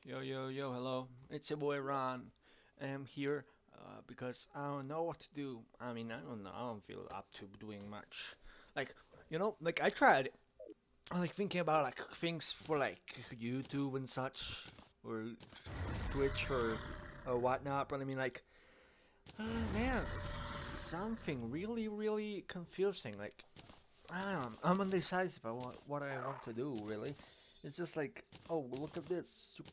Yo, yo, yo, hello. It's your boy Ron. I'm here because I don't know what to do. I mean, I don't know. I don't feel up to doing much. Like, like I tried, like thinking about like things for like YouTube and such, or Twitch or whatnot. But I mean, like, man, it's just something really, really confusing. Like, I don't know. I'm undecisive about what I want to do. Really, it's just like, oh, look at this. You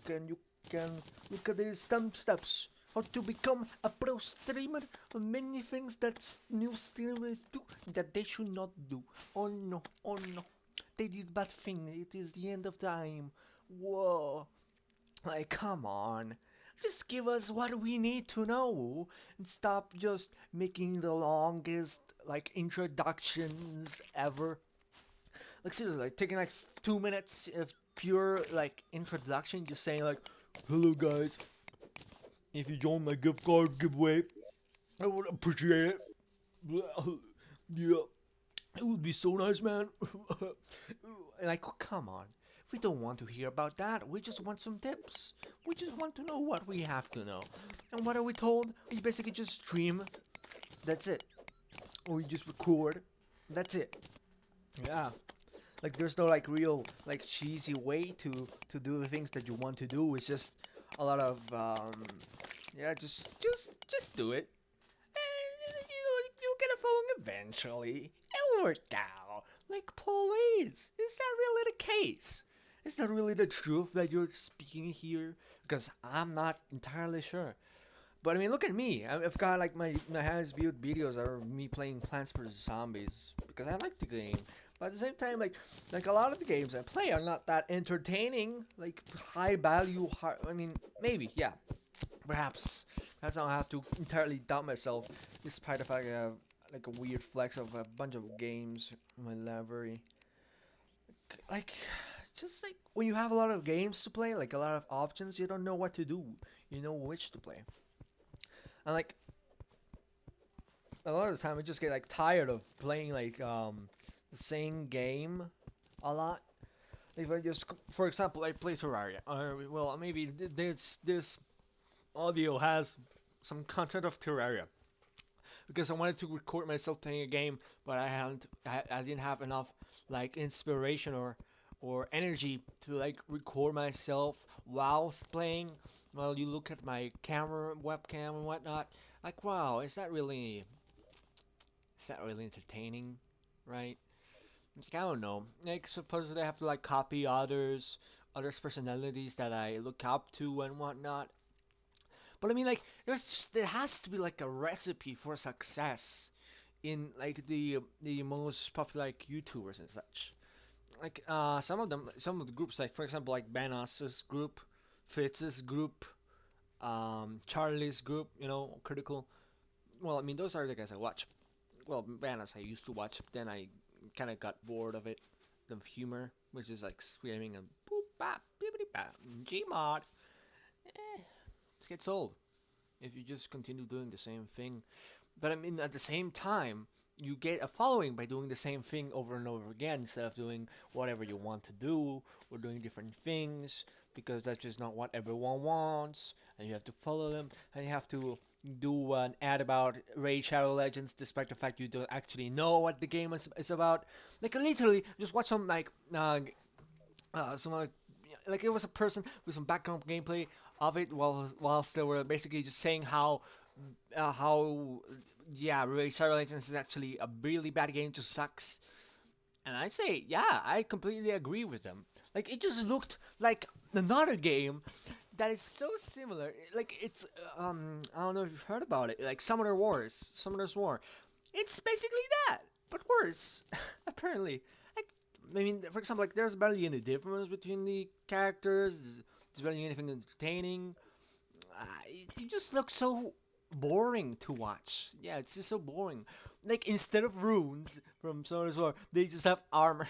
can look at these steps. How to become a pro streamer? Many things that new streamers do that they should not do. Oh no, oh no. They did bad thing. It is the end of time. Whoa. Like, come on. Just give us what we need to know and stop just making the longest, like, introductions ever. Like, seriously, like, taking, like, 2 minutes of pure, like, introduction, just saying, like, hello, guys. If you join my gift card giveaway, I would appreciate it. Yeah, it would be so nice, man. Like, come on. We don't want to hear about that. We just want some tips. We just want to know what we have to know. And what are we told? You basically just stream. That's it. Or you just record. That's it. Yeah. Like there's no like real like cheesy way to do the things that you want to do. It's just a lot of yeah, just do it. And you'll get a following eventually. It'll work out. Like, please, is that really the case? Is that really the truth that you're speaking here? Because I'm not entirely sure. But I mean, look at me. I've got like my highest viewed videos are me playing Plants vs Zombies because I like the game. But at the same time, like a lot of the games I play are not that entertaining. Like high value, I mean, maybe yeah, perhaps that's how I have to entirely doubt myself, despite the fact I have like a weird flex of a bunch of games in my library. Like, just like when you have a lot of games to play, like a lot of options, you don't know what to do. You know which to play. And like a lot of the time, I just get like tired of playing like the same game a lot. If I just, for example, I play Terraria, or well, maybe this audio has some content of Terraria because I wanted to record myself playing a game, but I didn't have enough like inspiration or energy to like record myself whilst playing. Well, you look at my camera, webcam, and whatnot. Like, wow, is that really entertaining, right? Like, I don't know. Like, supposedly I have to like copy others' personalities that I look up to and whatnot. But I mean, like, there has to be like a recipe for success in like the most popular like YouTubers and such. Like, some of the groups, like for example, like Banas's group, Fitz's group, Charlie's group, Critical. Well, I mean, those are the guys I watch. Well, Banas I used to watch, then I kind of got bored of it. The humor, which is like screaming and boop bop bippity bop Gmod. It gets old if you just continue doing the same thing. But I mean, at the same time, you get a following by doing the same thing over and over again instead of doing whatever you want to do or doing different things because that's just not what everyone wants. And you have to follow them and you have to do an ad about Raid Shadow Legends despite the fact you don't actually know what the game is about. Like, literally, just watch some like it was a person with some background gameplay of it whilst they were basically just saying how yeah, Raid Shadow Legends is actually a really bad game, just sucks. And I say, yeah, I completely agree with them. Like, it just looked like another game that is so similar. Like, it's, I don't know if you've heard about it. Like, Summoner's War. It's basically that, but worse, apparently. Like, I mean, for example, like, there's barely any difference between the characters. There's barely anything entertaining. It just looks so boring to watch. Yeah, it's just so boring. Like, instead of runes from Summoner's War, they just have armor.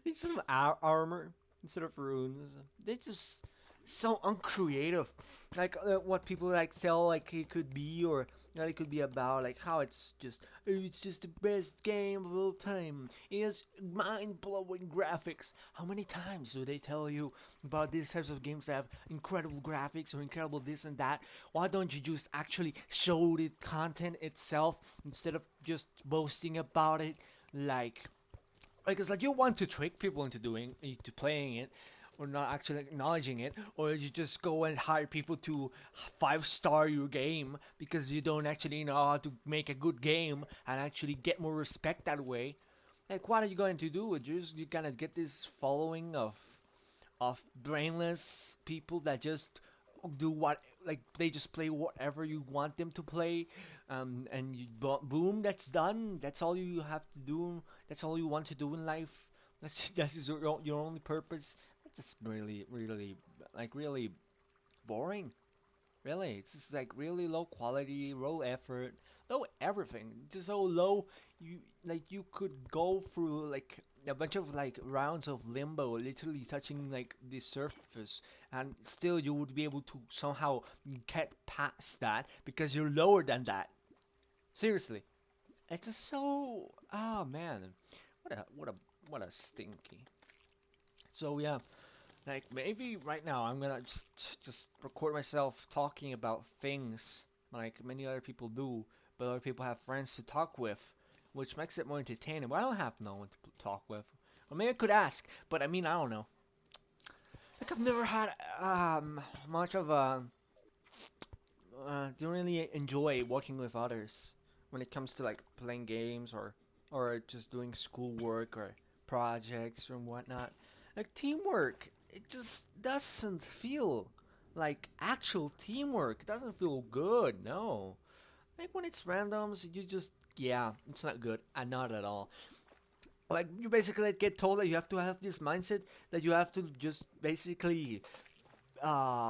They just have armor instead of runes. They just so uncreative. Like what people like tell like it could be, or And it could be about like how it's just the best game of all time. It has mind-blowing graphics. How many times do they tell you about these types of games that have incredible graphics or incredible this and that? Why don't you just actually show the content itself instead of just boasting about it? Like it's like you want to trick people into playing it, or not actually acknowledging it, or you just go and hire people to 5-star your game because you don't actually know how to make a good game and actually get more respect that way. Like, what are you going to do? You're gonna get this following of brainless people that just do what, like, they just play whatever you want them to play, and boom, that's done. That's all you have to do. That's all you want to do in life. That's your only purpose. That's just really like really boring. Really, it's just like really low quality, low effort, low everything. Just so low, you could go through like a bunch of like rounds of limbo, literally touching like the surface, and still you would be able to somehow get past that because you're lower than that. Seriously, it's just so man, what a stinky. So yeah, like maybe right now I'm gonna just record myself talking about things like many other people do, but other people have friends to talk with, which makes it more entertaining. But I don't have no one to talk with. Or maybe I could ask, but I mean I don't know. Like I've never had much of a don't really enjoy working with others when it comes to like playing games or just doing schoolwork or projects and whatnot. Like teamwork, it just doesn't feel like actual teamwork. It doesn't feel good. No, like when it's randoms, you just yeah, it's not good. Not at all. Like you basically get told that you have to have this mindset that you have to just basically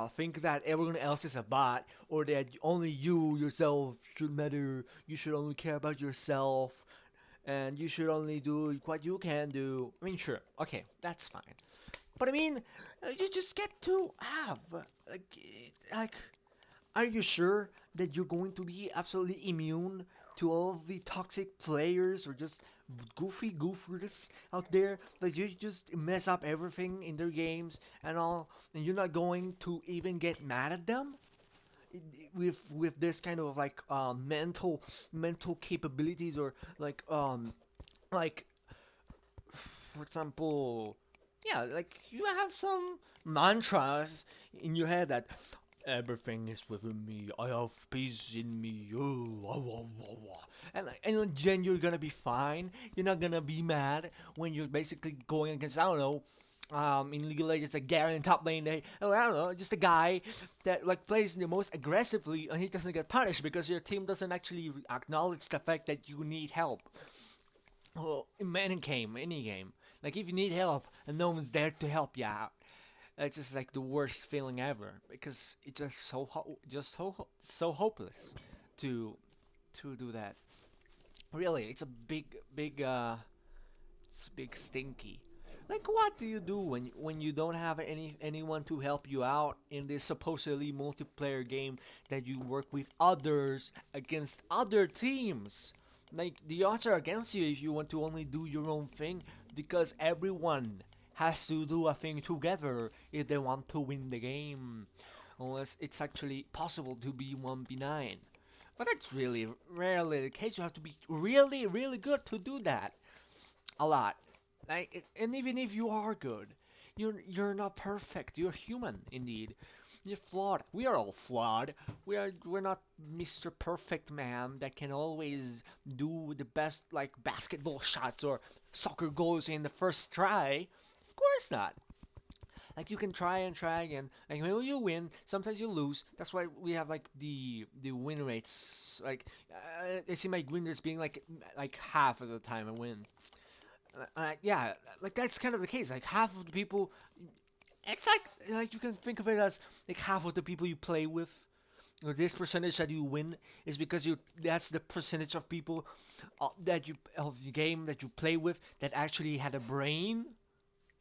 think that everyone else is a bot, or that only you yourself should matter. You should only care about yourself, and you should only do what you can do. I mean, sure, okay, that's fine. But I mean, you just get to have like, are you sure that you're going to be absolutely immune to all of the toxic players or just goofy goofers out there that you just mess up everything in their games and all, and you're not going to even get mad at them with this kind of like mental capabilities, or like for example, yeah, like you have some mantras in your head that everything is within me. I have peace in me. Oh, wah, wah, wah, wah. And then you're gonna be fine. You're not gonna be mad when you're basically going against, I don't know, in League of Legends, a Gary in top lane. I don't know, just a guy that like plays the most aggressively, and he doesn't get punished because your team doesn't actually acknowledge the fact that you need help. Well, in any game, like if you need help and no one's there to help you out, it's just like the worst feeling ever because it's just so hopeless to do that. Really, it's a big stinky. Like what do you do when you don't have anyone to help you out in this supposedly multiplayer game that you work with others against other teams? Like the odds are against you if you want to only do your own thing, because everyone has to do a thing together if they want to win the game. Unless it's actually possible to be 1v9. But that's really rarely the case. You have to be really good to do that. A lot. Like, and even if you are good, you're not perfect. You're human indeed. You're flawed. We are all flawed. We're not Mr. Perfect Man that can always do the best like basketball shots or soccer goals in the first try. Of course not. Like you can try and try again. Like when you win, sometimes you lose. That's why we have like the win rates. Like I see my win rates being like half of the time I win. Yeah, like that's kind of the case. Like half of the people, it's like you can think of it as like half of the people you play with, or this percentage that you win is because you. That's the percentage of people that you of the game that you play with that actually had a brain.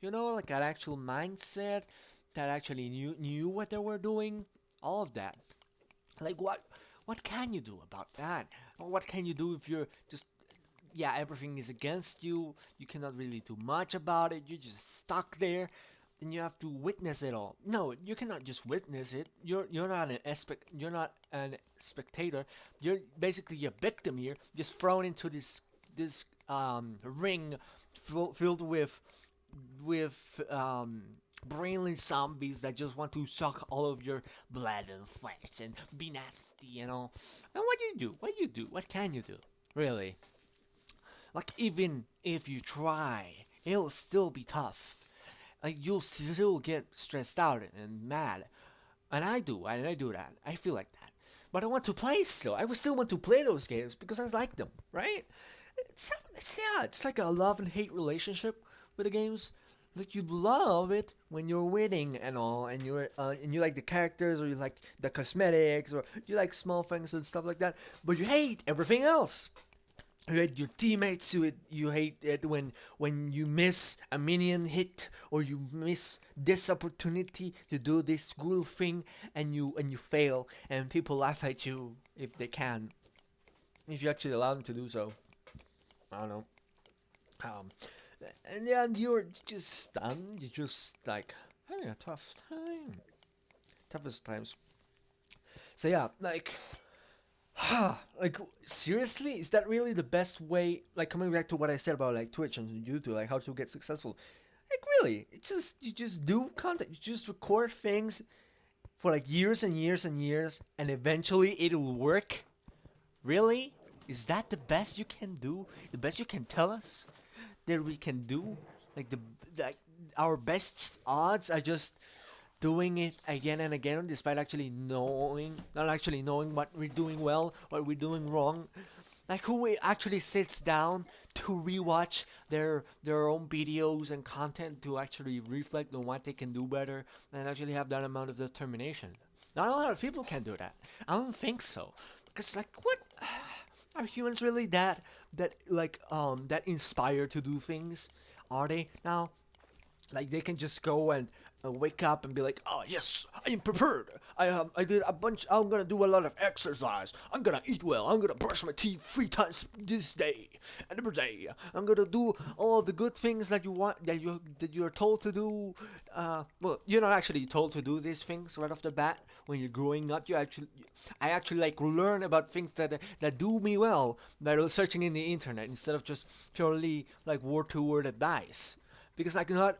You know, like an actual mindset that actually knew what they were doing. All of that. Like what can you do about that? Or what can you do if you're just, yeah, everything is against you. You cannot really do much about it. You're just stuck there, and you have to witness it all. No, you cannot just witness it. You're not you're not an spectator. You're basically a victim here, just thrown into this ring filled with brainless zombies that just want to suck all of your blood and flesh and be nasty and all. And what do you do? What do you do? What can you do? Really? Like, even if you try, it'll still be tough. Like, you'll still get stressed out and mad. And I do that. I feel like that. But I want to play still. I would still want to play those games because I like them, right? Yeah, it's like a love and hate relationship with the games. Like, you love it when you're winning and all, and you like the characters, or you like the cosmetics, or you like small things and stuff like that. But you hate everything else. You hate your teammates. You hate it when you miss a minion hit, or you miss this opportunity to do this cool thing, and you fail, and people laugh at you if they can, if you actually allow them to do so. I don't know. Um, and yeah, you're just stunned. You're just like having a tough time, toughest times. So yeah, like, seriously, is that really the best way? Like, coming back to what I said about like Twitch and YouTube, like how to get successful. Like, really, it's just you just do content. You just record things for like years and years and years, and eventually it'll work. Really, is that the best you can do? The best you can tell us that we can do? Like, like our best odds are just doing it again and again, despite actually knowing, not actually knowing what we're doing well, what we're doing wrong. Like, who actually sits down to rewatch their own videos and content to actually reflect on what they can do better and actually have that amount of determination? Not a lot of people can do that. I don't think so. Because, like, what are humans really that inspired to do things? Are they now? Like, they can just go and wake up and be like, oh yes, I am prepared. I did a bunch. I'm gonna do a lot of exercise. I'm gonna eat well. I'm gonna brush my teeth 3 times this day and every day. I'm gonna do all the good things that you want, that you're told to do. Well, you're not actually told to do these things right off the bat. When you're growing up, I actually like learn about things that do me well, that are searching in the internet, instead of just purely like word to word advice. Because I cannot,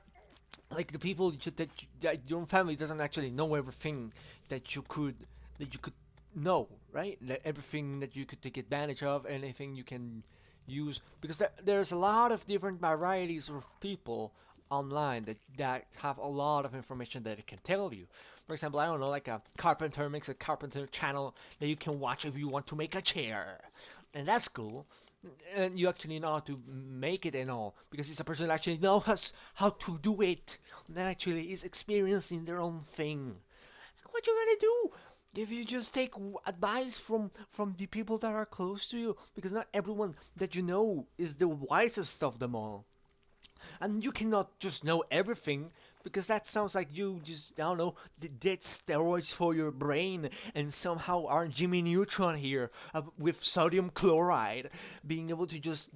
like, the people that your own family doesn't actually know everything that you could know, right? Everything that you could take advantage of, anything you can use, because there's a lot of different varieties of people online that have a lot of information that it can tell you. For example, I don't know, like a carpenter makes a carpenter channel that you can watch if you want to make a chair, and that's cool. And you actually know how to make it and all, because it's a person that actually knows how to do it, that actually is experiencing their own thing. What you gonna do if you just take advice from the people that are close to you? Because not everyone that you know is the wisest of them all, and you cannot just know everything, because that sounds like you just, I don't know, did steroids for your brain and somehow are Jimmy Neutron here, with sodium chloride, being able to just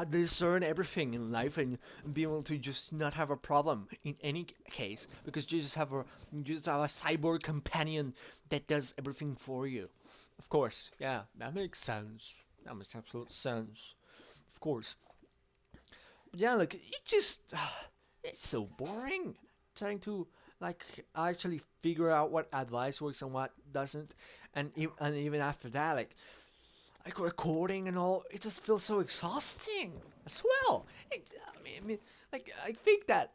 discern everything in life, and be able to just not have a problem in any case, because you just have a cyborg companion that does everything for you. Of course, yeah, that makes sense. That makes absolute sense. Of course. Yeah, like, it just it's so boring trying to, like, actually figure out what advice works and what doesn't, and even after that, like recording and all, it just feels so exhausting as well. I mean, like, I think that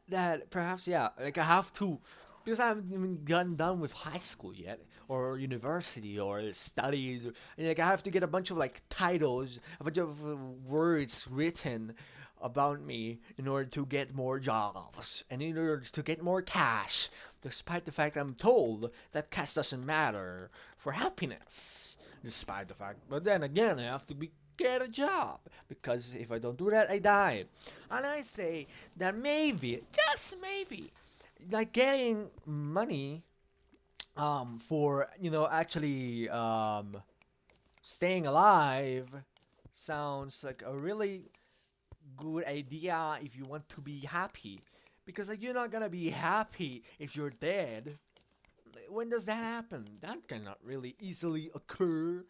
perhaps, yeah, like, I have to, because I haven't even gotten done with high school yet, or university, or studies, and like, I have to get a bunch of like titles, a bunch of words written about me in order to get more jobs and in order to get more cash, despite the fact I'm told that cash doesn't matter for happiness. Despite the fact, but then again, I have to get a job, because if I don't do that, I die. And I say that maybe, just maybe, like, getting money for, actually, staying alive sounds like a really good idea if you want to be happy. Because like you're not gonna be happy if you're dead. When does that happen? That cannot really easily occur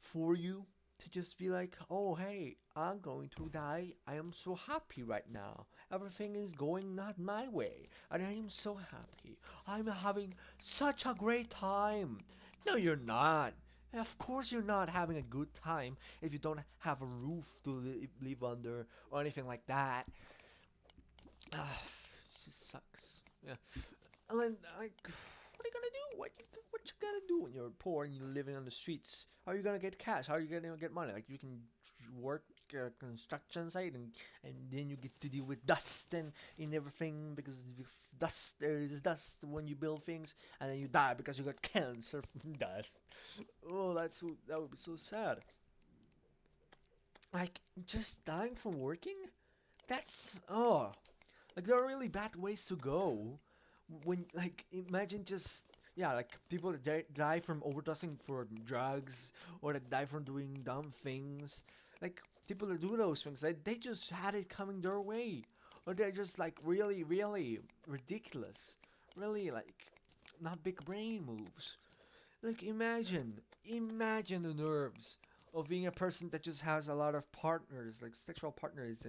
for you to just be like, oh hey, I'm going to die. I am so happy right now. Everything is going not my way. And I am so happy. I'm having such a great time. No, you're not. Of course, you're not having a good time if you don't have a roof to live under or anything like that. Ah, it just sucks. Yeah. And then, like, what are you gonna do? What you gonna do when you're poor and you're living on the streets? How are you gonna get cash? How are you gonna get money? Like, you can work a construction site and then you get to deal with dust and everything because dust, there is dust when you build things, and then you die because you got cancer from dust. Oh, that would be so sad. Like, just dying from working? That's, oh, like there are really bad ways to go. When like imagine just, yeah, like people that die from overdosing for drugs or that die from doing dumb things. Like people that do those things, they just had it coming their way, or they're just like really really ridiculous, really like not big brain moves. Like imagine the nerves of being a person that just has a lot of partners, like sexual partners,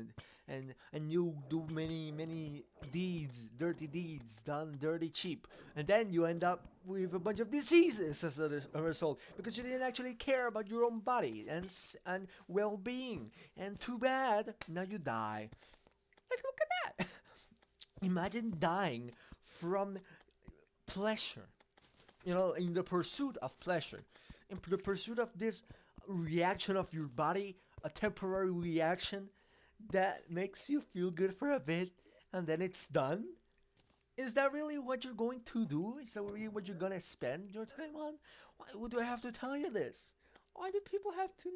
and you do many deeds, dirty deeds, done dirty cheap, and then you end up with a bunch of diseases as a result because you didn't actually care about your own body and well-being. And too bad, now you die. Like look at that. Imagine dying from pleasure, in the pursuit of pleasure, in the pursuit of this reaction of your body, a temporary reaction that makes you feel good for a bit, and then it's done. Is that really what you're going to do? Is that really what you're gonna spend your time on? Why would I have to tell you this? Why do people have to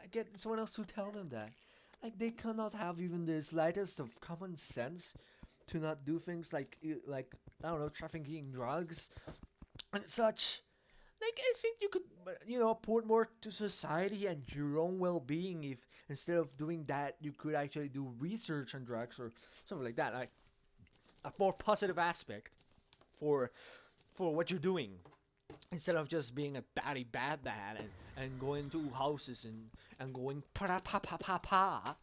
get someone else to tell them that? Like they cannot have even the slightest of common sense to not do things like I don't know, trafficking drugs and such. Like I think you could, put more to society and your own well-being if instead of doing that you could actually do research on drugs or something like that, like a more positive aspect for what you're doing instead of just being a bad and going to houses and going pa pa pa pa pa.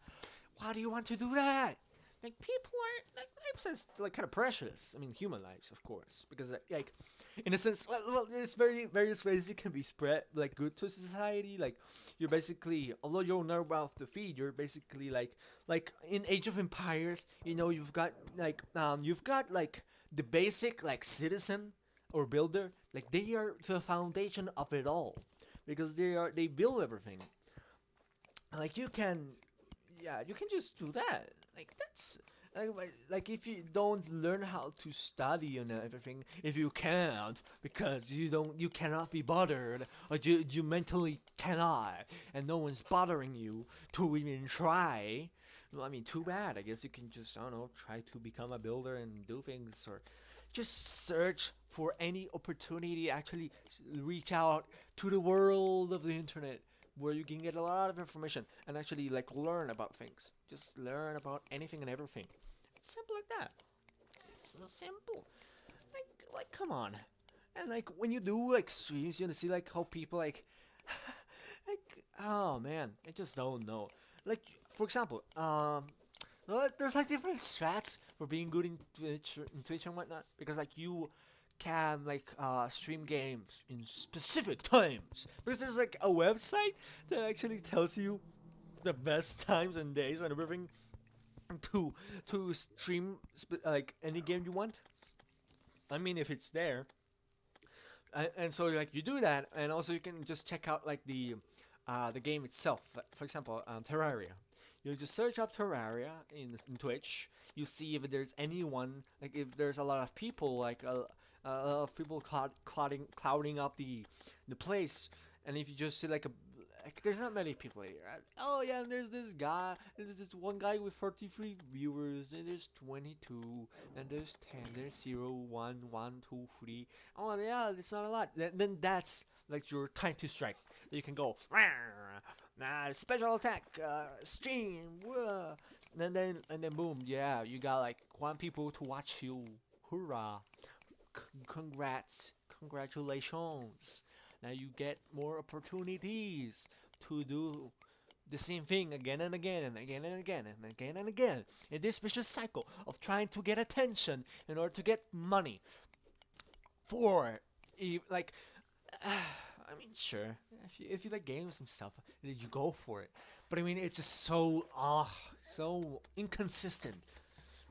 Why do you want to do that? Like people are like lives are like kind of precious. I mean, human lives, of course, because like in a sense, well, there's various ways you can be spread like good to society. Like you're basically, although you're not well to feed, you're basically like in Age of Empires. You've got like the basic like citizen or builder. Like they are the foundation of it all because they build everything. Like you can, yeah, you can just do that. Like that's like if you don't learn how to study and everything, if you can't because you cannot be bothered, or you mentally cannot, and no one's bothering you to even try. Well, I mean, too bad. I guess you can just, I don't know, try to become a builder and do things, or just search for any opportunity to actually reach out to the world of the internet where you can get a lot of information and actually like learn about things. Just learn about anything and everything. It's simple like that. It's so simple. Like come on. And like when you do like streams, you see like how people like oh man, I just don't know. Like for example, well, there's like different strats for being good in Twitch and whatnot because like you can like stream games in specific times because there's like a website that actually tells you the best times and days and everything to stream like any game you want. I mean, if it's there, and so like you do that, and also you can just check out like the game itself. For example, Terraria. You just search up Terraria in Twitch. You see if there's anyone, like if there's a lot of people, like a lot of people clouding up the place, and if you just see like there's not many people here. Oh yeah, and there's this guy. There's this one guy with 43 viewers. And there's 22. And there's 10. There's 0, 1, 1, 2, 3. Oh yeah, it's not a lot. Then that's like your time to strike. You can go special attack, stream, and then boom, yeah, you got like one people to watch you. Hoorah! Congrats, congratulations. Now you get more opportunities to do the same thing again and again and again and again and again and again in this vicious cycle of trying to get attention in order to get money for like I mean sure if you like games and stuff then you go for it, but I mean it's just so so inconsistent,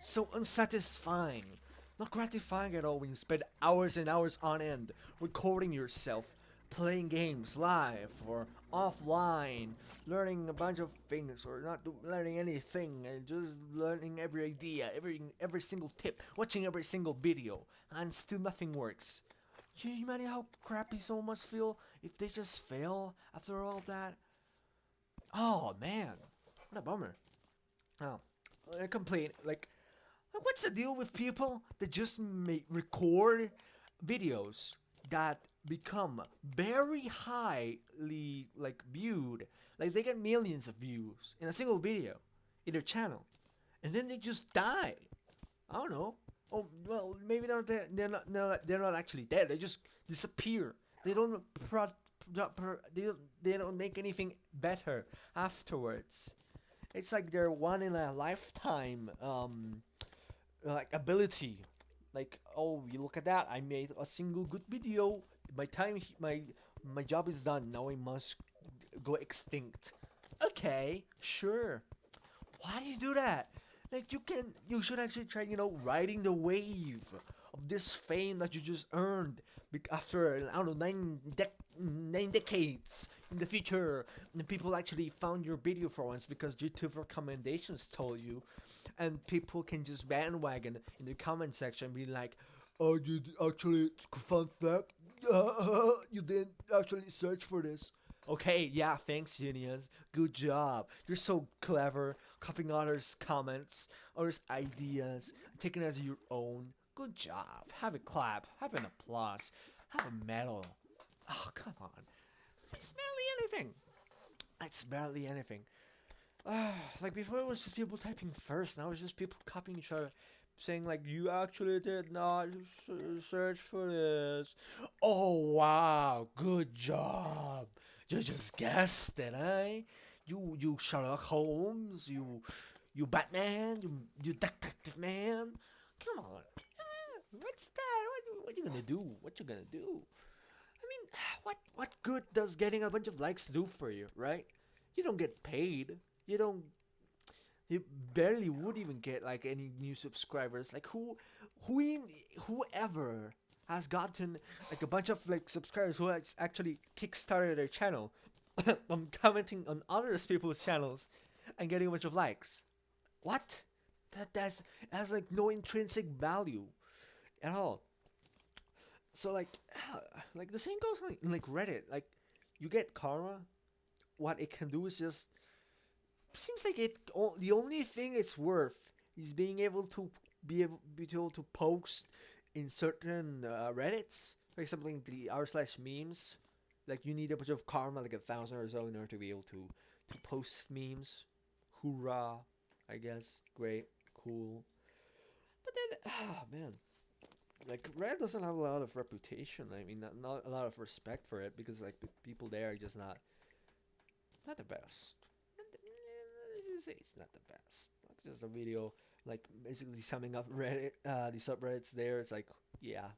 so unsatisfying, not gratifying at all when you spend hours and hours on end recording yourself, playing games live or offline, learning a bunch of things or not learning anything and just learning every idea, every single tip, watching every single video, and still nothing works. Can you imagine how crappy someone must feel if they just fail after all that? Oh man, what a bummer. Oh, complete what's the deal with people that just record videos that become very highly viewed, like they get millions of views in a single video in their channel, and then they just die? I don't know. Oh well, maybe they're not actually dead. They just disappear. They don't they don't make anything better afterwards. It's like they're one in a lifetime ability. Like, oh, you look at that, I made a single good video, my job is done, now I must go extinct. Okay, sure. Why do you do that? Like, you should actually try, riding the wave of this fame that you just earned after, I don't know, 9 decades in the future, and people actually found your video for once because YouTube recommendations told you, and people can just bandwagon in the comment section, be like, "Oh, you actually fun fact, you didn't actually search for this." Okay, yeah, thanks, genius. Good job. You're so clever, copying others' comments, others' ideas, taking it as your own. Good job. Have a clap. Have an applause. Have a medal. Oh, come on. It's barely anything. It's barely anything. Like before, it was just people typing first. Now it's just people copying each other, saying like, "You actually did not search for this." Oh wow, good job. You just guessed it, eh? You Sherlock Holmes. You Batman. You Detective Man. Come on. What's that? What you gonna do? What you gonna do? I mean, what good does getting a bunch of likes do for you, right? You don't get paid. You don't. You barely would even get like any new subscribers. Like whoever has gotten like a bunch of like subscribers who has actually kickstarted their channel, commenting on other people's channels, and getting a bunch of likes. What? That's has like no intrinsic value at all. So like the same goes like Reddit. Like you get karma. What it can do is just seems like the only thing it's worth is being able to be able to post in certain Reddits, like something the r/memes. Like you need a bunch of karma, like 1,000 or so, in order to be able to post memes. Hoorah! I guess great, cool. But then, oh man, like Reddit doesn't have a lot of reputation. I mean, not a lot of respect for it because like the people there are just not the best. It's not the best. Like just a video, like basically summing up Reddit, the subreddits there. It's like, yeah,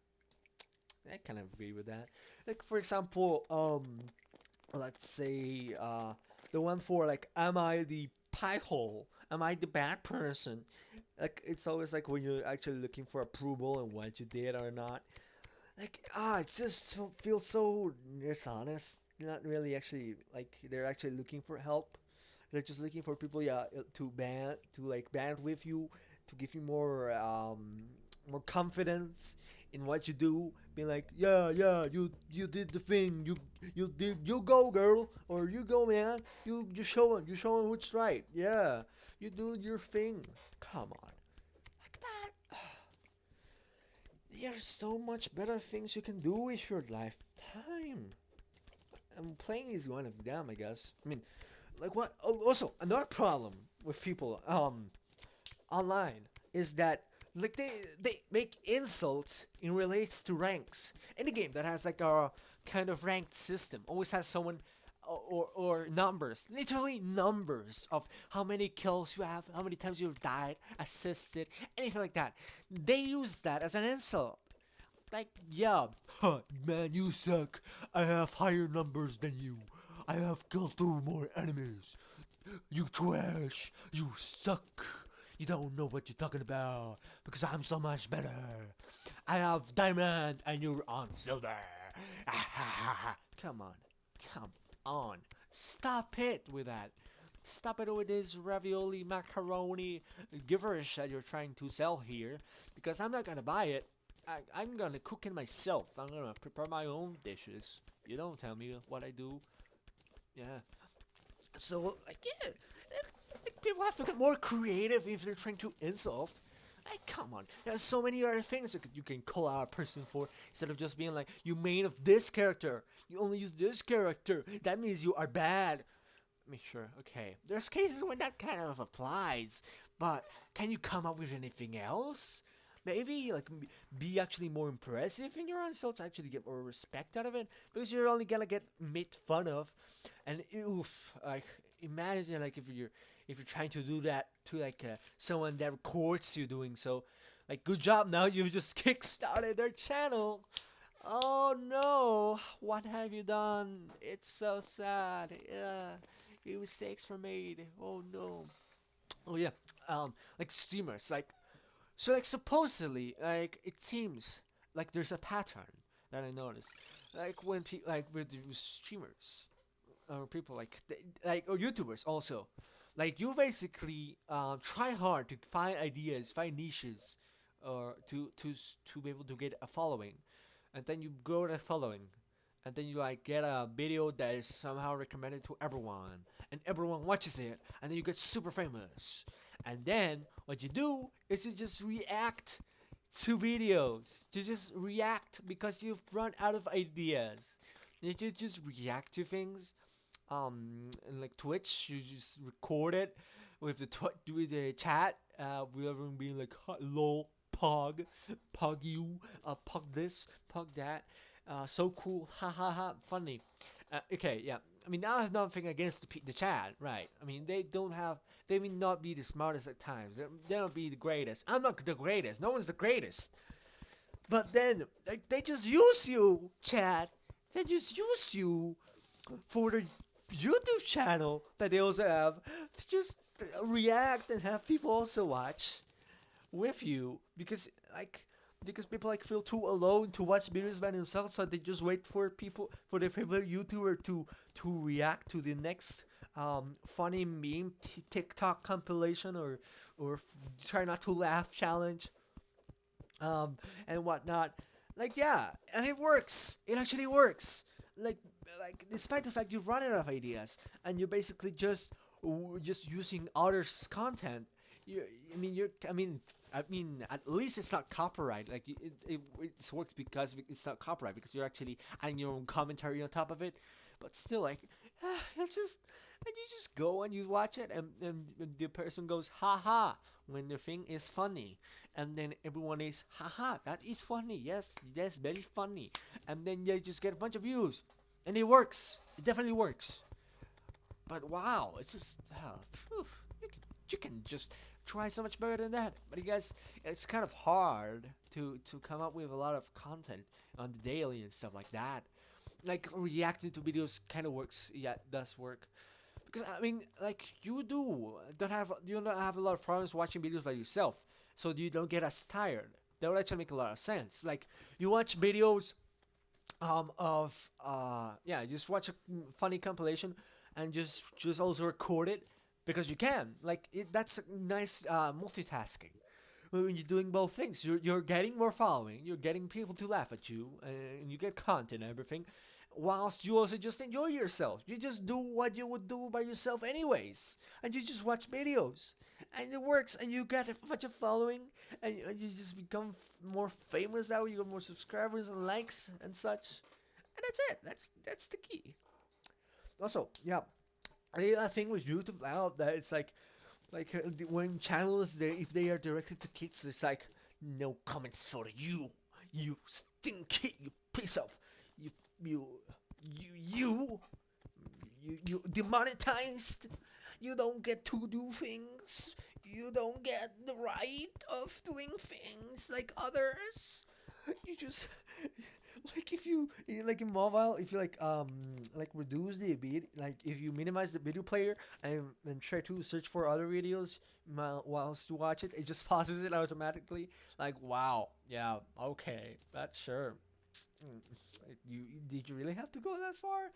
I kind of agree with that. Like for example, let's say the one for like, am I the pie hole? Am I the bad person? Like it's always like when you're actually looking for approval and what you did or not. Like it's just feels so dishonest. Not really actually like they're actually looking for help. They're just looking for people, yeah, to band with you, to give you more confidence in what you do. Being like, yeah, yeah, you did the thing, you go girl, or you go man, you showing what's right. Yeah, you do your thing. Come on, like that. There's so much better things you can do with your lifetime. playing is one of them, I guess. I mean, like what? Oh, also, another problem with people online is that like they make insults in relates to ranks. Any game that has like a kind of ranked system always has someone or numbers, literally numbers of how many kills you have, how many times you've died, assisted, anything like that. They use that as an insult. Like, yeah, huh, man, you suck. I have higher numbers than you. I have killed two more enemies. You trash. You suck. You don't know what you're talking about because I'm so much better. I have diamond and you're on silver. Come on. Come on. Stop it with that. Stop it with this ravioli macaroni gibberish that you're trying to sell here because I'm not gonna buy it. I'm gonna cook it myself. I'm gonna prepare my own dishes. You don't tell me what I do. Yeah. So, like, yeah, like, people have to get more creative if they're trying to insult. Like, come on. There's so many other things you can call out a person for instead of just being like, you main of this character. You only use this character. That means you are bad. I mean, sure, okay. There's cases when that kind of applies, but can you come up with anything else? Maybe like be actually more impressive in your insults, actually get more respect out of it, because you're only gonna get made fun of, and oof, like imagine like if you're trying to do that to like someone that records you doing so, like good job, now you just kickstarted their channel. Oh no, what have you done? It's so sad. Yeah, your mistakes were made. Oh no. Oh yeah, like streamers, like so like supposedly, like it seems like there's a pattern that I noticed. Like when like with streamers or people like or YouTubers also, like you basically try hard to find ideas, find niches, or to be able to get a following, and then you grow that following, and then you like get a video that is somehow recommended to everyone, and everyone watches it, and then you get super famous. And then what you do is you just react to videos. You just react because you've run out of ideas. You just react to things. And like Twitch, you just record it with with the chat. We everyone being like, lol, pog, pog you, pog this, pog that. So cool, ha ha ha, funny. Okay, yeah. I mean, I have nothing against the chat, right? I mean, they may not be the smartest at times. They don't be the greatest. I'm not the greatest. No one's the greatest. But then, like, they just use you, chat. They just use you for the YouTube channel that they also have to just react and have people also watch with you because people like feel too alone to watch videos by themselves, so they just wait for people for their favorite YouTuber to react to the next funny meme TikTok compilation or try not to laugh challenge and whatnot. Like yeah, and it works. It actually works. Like despite the fact you've run out of ideas and you're basically just using others' content. You, I mean, you're. I mean, at least it's not copyright. Like it works because it's not copyright because you're actually adding your own commentary on top of it. But still, like, it's just and you just go and you watch it, and the person goes ha ha when the thing is funny, and then everyone is ha ha, that is funny. Yes, that's very funny, and then you just get a bunch of views, and it works. It definitely works. But wow, it's just you can just try so much better than that. But you guys, it's kind of hard to come up with a lot of content on the daily and stuff like that. Like reacting to videos kind of works. Yeah, it does work. Because I mean, like you don't have a lot of problems watching videos by yourself, so you don't get as tired. That would actually make a lot of sense. Like you watch videos of yeah, just watch a funny compilation and just also record it because you can. Like that's nice multitasking. When you're doing both things, you're getting more following, you're getting people to laugh at you, and you get content and everything, whilst you also just enjoy yourself. You just do what you would do by yourself anyways, and you just watch videos, and it works, and you get a bunch of following, and you just become more famous that way. You get more subscribers and likes and such, and that's it. That's the key. Also, yeah, I think with YouTube now that it's when channels if they are directed to kids, it's like no comments for you, you stinky, you piece of, you you you you demonetized. You don't get to do things. You don't get the right of doing things like others. You just like if you like in mobile, if you like reduce the video, like if you minimize the video player and try to search for other videos whilst you watch it, it just pauses it automatically. Like wow, yeah, okay, that's sure. Mm, you did you really have to go that far?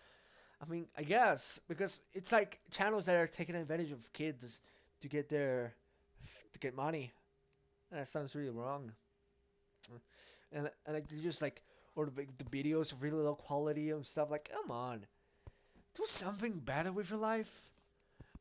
I mean, I guess because it's like channels that are taking advantage of kids to get their to get money. And that sounds really wrong. And like they just like or the videos of really low quality and stuff. Like, come on, do something better with your life.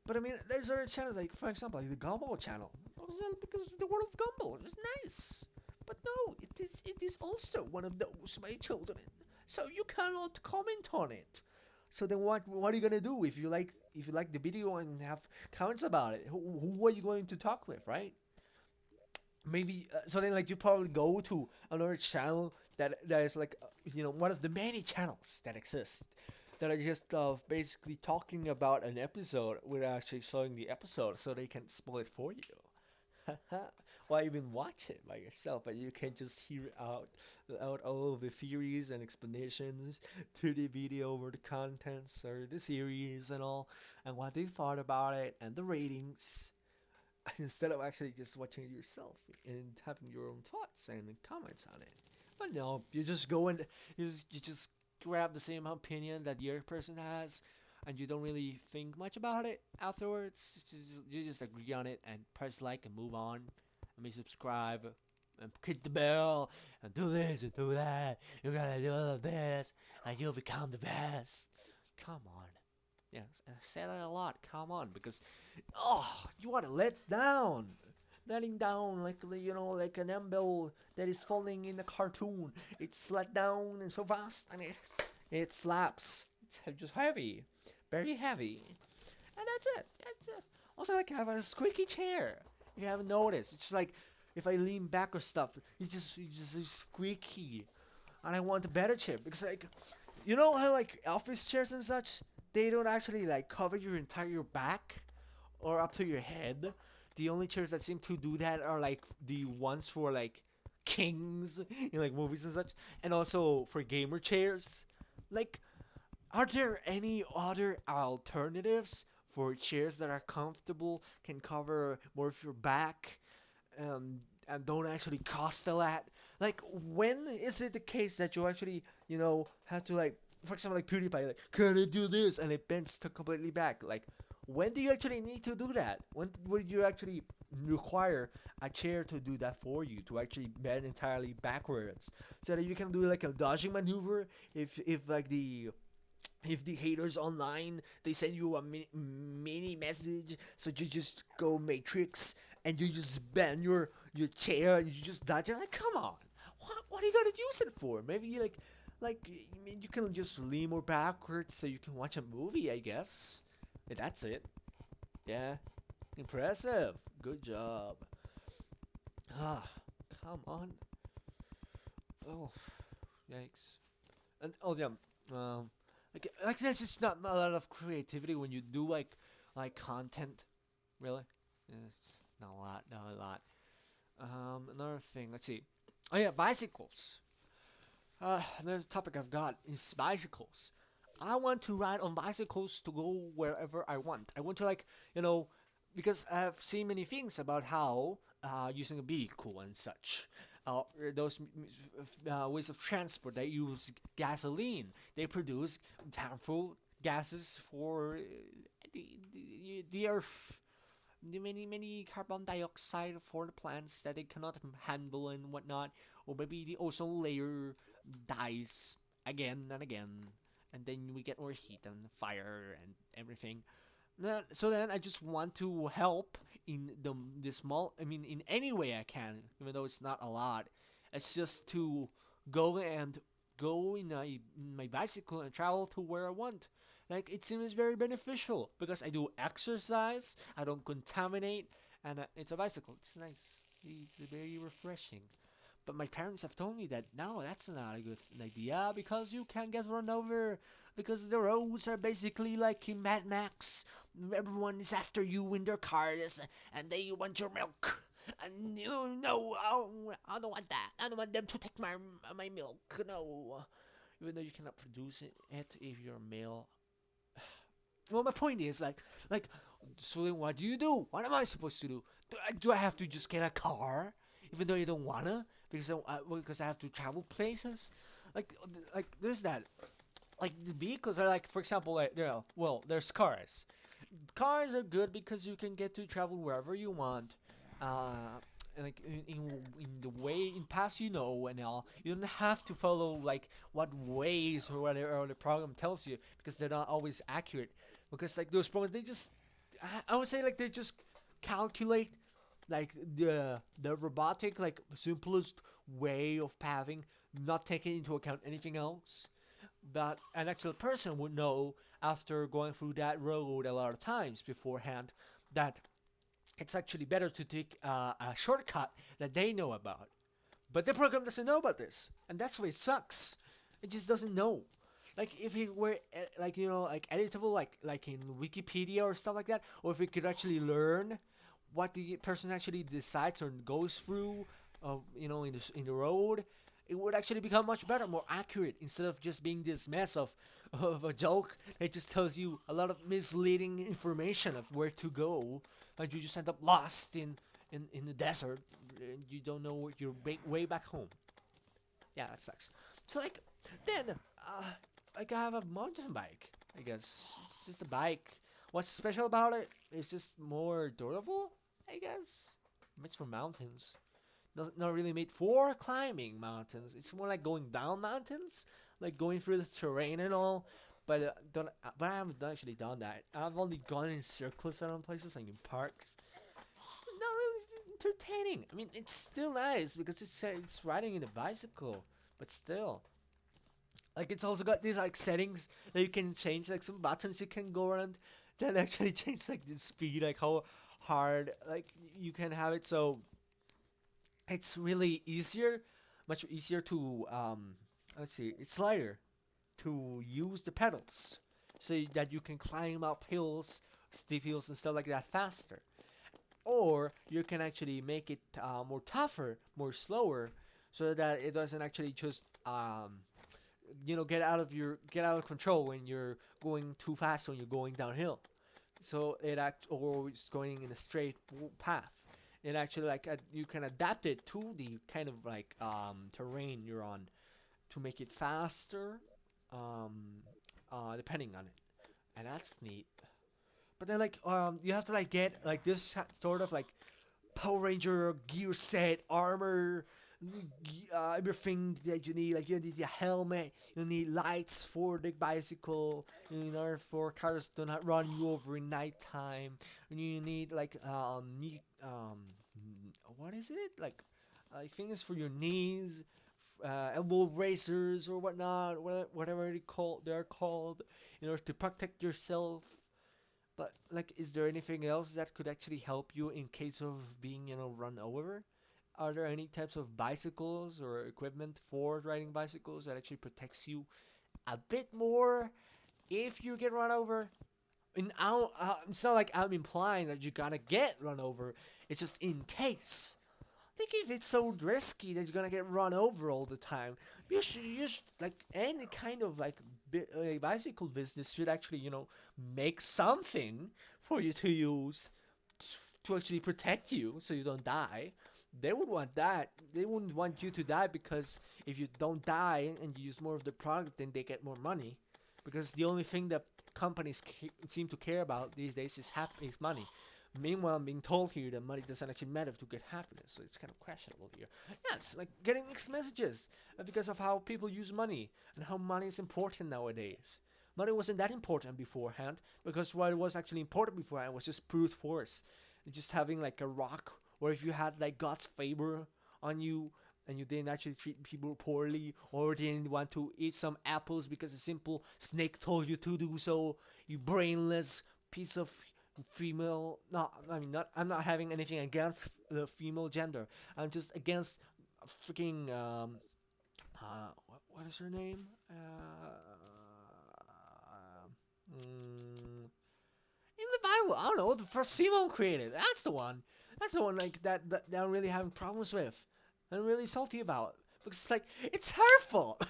But I mean, there's other channels like, for example, like the Gumball channel, because the world of Gumball is nice. But no, it is also one of those by children, so you cannot comment on it. So then what are you gonna do if you like the video and have comments about it? Who are you going to talk with, right? Maybe so then like you probably go to another channel that is like one of the many channels that exist that are just basically talking about an episode without actually showing the episode so they can spoil it for you. Why even watch it by yourself? But you can just hear out all of the theories and explanations to the video or the contents or the series and all, and what they thought about it and the ratings, instead of actually just watching it yourself and having your own thoughts and comments on it. But no, you just go and you just grab the same opinion that the other person has, and you don't really think much about it afterwards. You just agree on it and press like and move on. And maybe subscribe and hit the bell and do this and do that. You gotta do all of this and you'll become the best. Come on. Yeah, I say that a lot. Come on, because you want to letting down like like an ember that is falling in a cartoon. It's let down and so fast, and it slaps. It's just heavy, very heavy, and that's it. That's it. Also, like I have a squeaky chair. If you haven't noticed, it's just like if I lean back or stuff, it's just squeaky, and I want a better chair because like how like office chairs and such, they don't actually like cover your entire back or up to your head. The only chairs that seem to do that are like the ones for like kings in like movies and such, and also for gamer chairs. Like, are there any other alternatives for chairs that are comfortable, can cover more of your back, and don't actually cost a lot? Like, when is it the case that you actually, have to like, for example, like PewDiePie, like, can I do this? And it bends to completely back. Like, when do you actually need to do that? When would you actually require a chair to do that for you, to actually bend entirely backwards, so that you can do like a dodging maneuver if the haters online they send you a mini message, so you just go matrix and you just bend your chair and you just dodge it. Like, come on, what are you gonna use it for? Maybe you can just lean more backwards so you can watch a movie, I guess. And that's it. Yeah, impressive, good job. Ah, come on. Oh, yikes. And oh yeah, like there's just not a lot of creativity when you do like content. Really, it's not a lot, not a lot. Another thing. Let's see. Oh yeah, bicycles. Another topic I've got is bicycles. I want to ride on bicycles to go wherever I want. I want to because I've seen many things about how using a vehicle and such. Those ways of transport that use gasoline, they produce harmful gases for the earth. The many carbon dioxide for the plants that they cannot handle and whatnot, or maybe the ozone layer dies again and again, and then we get more heat and fire and everything. So then I just want to help in the small. I mean, in any way I can, even though it's not a lot. It's just to go and go in my bicycle and travel to where I want. Like it seems very beneficial because I do exercise, I don't contaminate, and it's a bicycle. It's nice. It's very refreshing. But my parents have told me that no, that's not a good idea because you can get run over because the roads are basically like in Mad Max. Everyone is after you in their cars and they want your milk. And you know, no, I don't want that. I don't want them to take my milk. No, even though you cannot produce it if you're male. Well, my point is like, so then what do you do? What am I supposed to do? Do I have to just get a car, even though you don't wanna, because I have to travel places? Like, like there's that. Like the vehicles are like, for example, like, well, there's cars. Cars are good because you can get to travel wherever you want. Uh, like in the way in paths you know and all, you don't have to follow like what ways or whatever the program tells you because they're not always accurate. Because like those programs, they just I would say like they just calculate like the robotic like simplest way of pathing, not taking into account anything else. But an actual person would know after going through that road a lot of times beforehand that it's actually better to take a shortcut that they know about. But the program doesn't know about this, and that's why it sucks. It just doesn't know. Like if it were like like editable like in Wikipedia or stuff like that, or if it could actually learn what the person actually decides or goes through, in the road, it would actually become much better, more accurate, instead of just being this mess of a joke that just tells you a lot of misleading information of where to go, and you just end up lost in the desert, and you don't know your way back home. Yeah, that sucks. So like, then, like I have a mountain bike. I guess it's just a bike. What's special about it? It's just more durable. I guess it's for mountains. Not really made for climbing mountains. It's more like going down mountains, like going through the terrain and all. But I haven't actually done that. I've only gone in circles around places, like in parks. It's not really entertaining. I mean, it's still nice because it's riding in a bicycle, but still, like it's also got these like settings that you can change, like some buttons you can go around that actually change like the speed, like how hard like you can have it. So it's really easier, much easier to let's see, it's lighter to use the pedals so that you can climb up hills, steep hills and stuff like that faster. Or you can actually make it more tougher, more slower, so that it doesn't actually just get out of control when you're going too fast when you're going downhill. So or it's going in a straight path. It actually like you can adapt it to the kind of like terrain you're on to make it faster, depending on it, and that's neat. But then like you have to like get like this sort of like Power Ranger gear set, armor, everything that you need. Like you need a helmet, you need lights for the bicycle, in order for cars to not run you over in nighttime. And you need like what is it like things for your knees, elbow bracers or whatnot, whatever they're called, in order to protect yourself. But like, is there anything else that could actually help you in case of being, run over? Are there any types of bicycles or equipment for riding bicycles that actually protects you a bit more if you get run over? And it's not like I'm implying that you're gonna get run over. It's just in case. I think if it's so risky that you're gonna get run over all the time, you should like any kind of like bicycle business should actually make something for you to use to actually protect you so you don't die. They would want that. They wouldn't want you to die because if you don't die and you use more of the product, then they get more money. Because the only thing that companies seem to care about these days is money. Meanwhile, I'm being told here that money doesn't actually matter to get happiness, so it's kind of questionable here. Yeah, it's like getting mixed messages because of how people use money and how money is important nowadays. Money wasn't that important beforehand because what was actually important beforehand was just brute force. Just having like a rock, or if you had like God's favor on you, and you didn't actually treat people poorly, or didn't want to eat some apples because a simple snake told you to do so, you brainless piece of female. No, I mean, not. I'm not having anything against the female gender. I'm just against freaking what is her name? In the Bible, I don't know, the first female created. That's the one. That's the one like that I'm really having problems with. I'm really salty about because it's like it's her fault.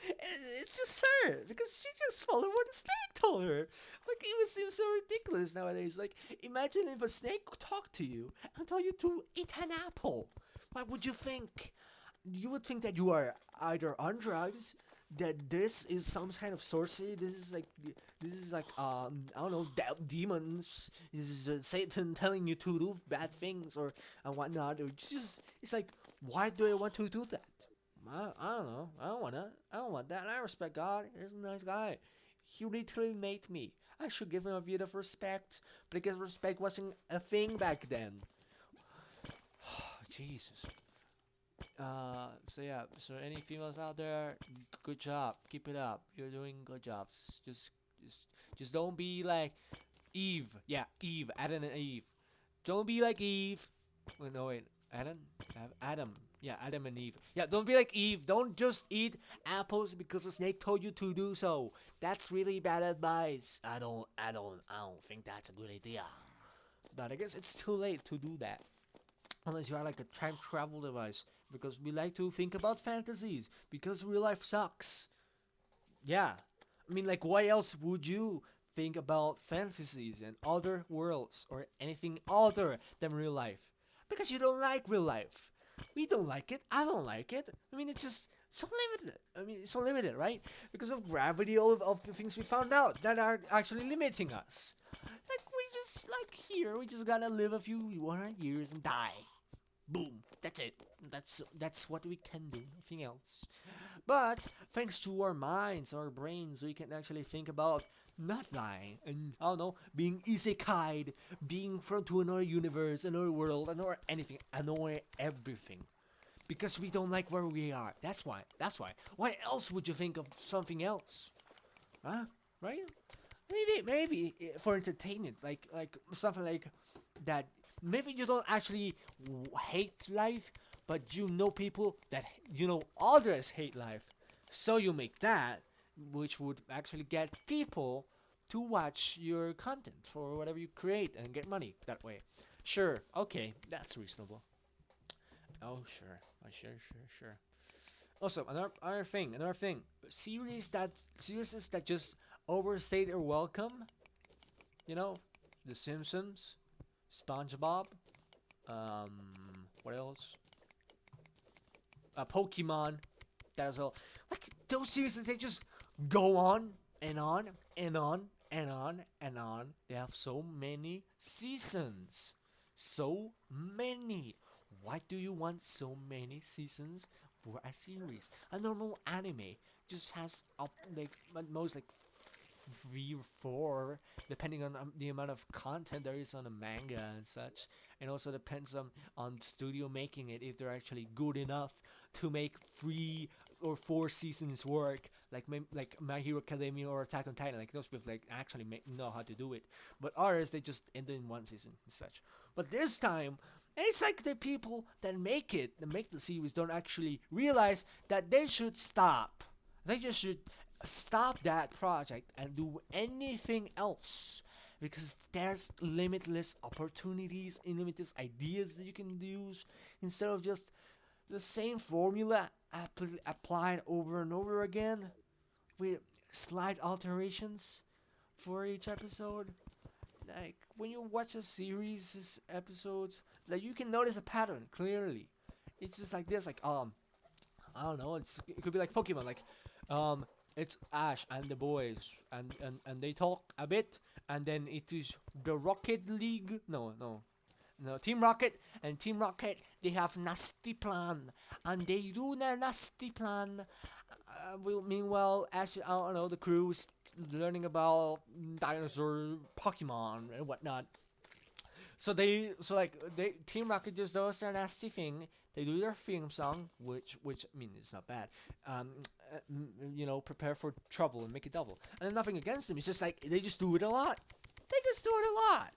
It's just her because she just followed what the snake told her. Like it seems so ridiculous nowadays. Like imagine if a snake talked to you and told you to eat an apple. What would you think? You would think that you are either on drugs, that this is some kind of sorcery. This is like I don't know, demons. This is Satan telling you to do bad things or and whatnot. Or it's like why do I want to do that? I don't know. I don't wanna. I don't want that. I respect God. He's a nice guy. He literally made me. I should give him a bit of respect because respect wasn't a thing back then. Jesus. So yeah, so any females out there, good job, keep it up. You're doing good jobs. Just, just don't be like Eve. Yeah, Eve, Adam and Eve. Don't be like Eve. Wait, no wait, Adam. Yeah, Adam and Eve. Yeah, don't be like Eve. Don't just eat apples because the snake told you to do so. That's really bad advice. I don't think that's a good idea. But I guess it's too late to do that unless you are like a time travel device because we like to think about fantasies because real life sucks. Yeah, I mean, like, why else would you think about fantasies and other worlds or anything other than real life? Because you don't like real life. We don't like it. I don't like it. I mean, it's just so limited. I mean, it's so limited, right? Because of gravity of the things we found out that are actually limiting us. Like, we just, like, here, we just gotta live a few 100 years and die. Boom. That's it. That's what we can do. Nothing else. But thanks to our minds, our brains, we can actually think about not dying and I don't know, being isekai'd, being thrown to another universe, another world, another anything, another everything. Because we don't like where we are. That's why. That's why. Why else would you think of something else? Huh? Right? Maybe for entertainment, like something like that. Maybe you don't actually hate life, but you know people that others hate life. So you make that, which would actually get people to watch your content or whatever you create and get money that way. Sure, okay, that's reasonable. Oh sure, sure. Also, another thing. Series that just overstayed their welcome. You know, The Simpsons, SpongeBob, um, what else? Pokemon. That's all. Like those series, they just go on and on and on and on and on. They have so many seasons, so many. Why do you want so many seasons for a series? A normal anime just has up like at most like 3 or 4, depending on the amount of content there is on a manga and such, and also depends on studio making it if they're actually good enough to make 3 or 4 seasons work, like My Hero Academia or Attack on Titan. Like those people like actually know how to do it, but others they just end in one season and such. But this time. It's like the people that make the series, don't actually realize that they should stop. They just should stop that project and do anything else because there's limitless opportunities and limitless ideas that you can use instead of just the same formula applied over and over again with slight alterations for each episode. Like when you watch a series episodes, like you can notice a pattern clearly. It's just like this, like I don't know. It could be like Pokemon, like um, it's Ash and the boys, and they talk a bit, and then it is the Rocket League. No, Team Rocket and Team Rocket. They have nasty plan, and they do their nasty plan. Meanwhile, Ash, I don't know, the crew is learning about dinosaur Pokemon and whatnot. So Team Rocket just does their nasty thing. They do their theme song, which I mean it's not bad. Um, prepare for trouble and make it double. And nothing against them. It's just like they just do it a lot. They just do it a lot.